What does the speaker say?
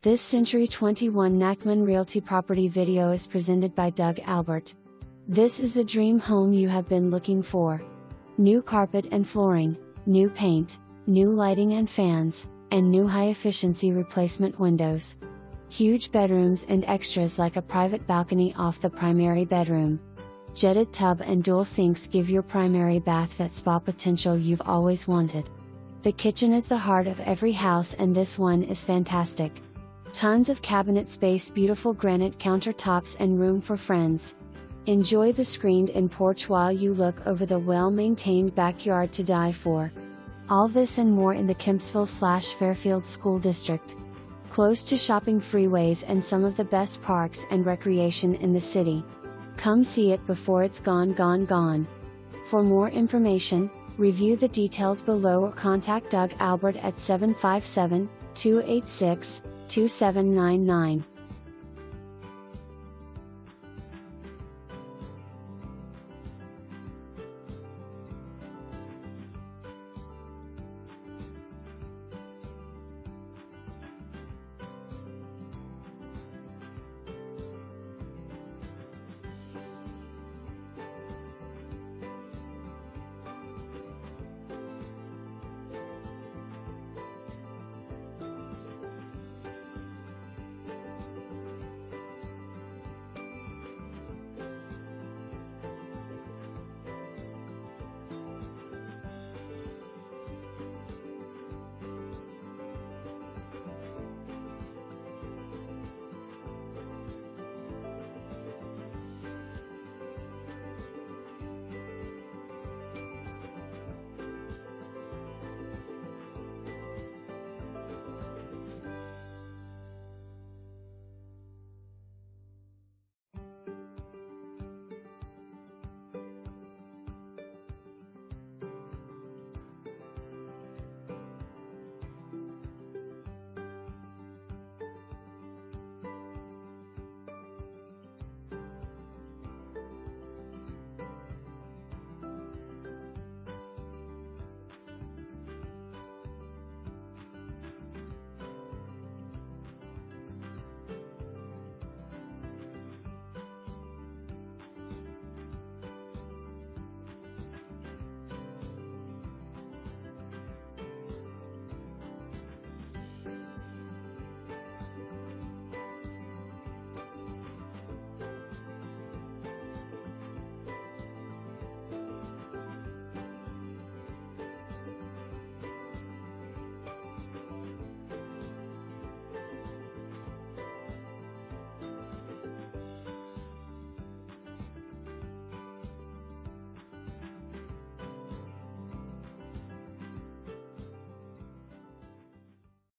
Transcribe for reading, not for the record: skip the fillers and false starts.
This Century 21 Nachman Realty property video is presented by Doug Albert. This is the dream home you have been looking for. New carpet and flooring, new paint, new lighting and fans, and new high-efficiency replacement windows. Huge bedrooms and extras like a private balcony off the primary bedroom. Jetted tub and dual sinks give your primary bath that spa potential you've always wanted. The kitchen is the heart of every house, and this one is fantastic. Tons of cabinet space, beautiful granite countertops, and room for friends. Enjoy the screened-in porch while you look over the well-maintained backyard to die for. All this and more in the Kempsville/Fairfield School District. Close to shopping, freeways, and some of the best parks and recreation in the city. Come see it before it's gone. For more information, review the details below or contact Doug Albert at 757-286-2799.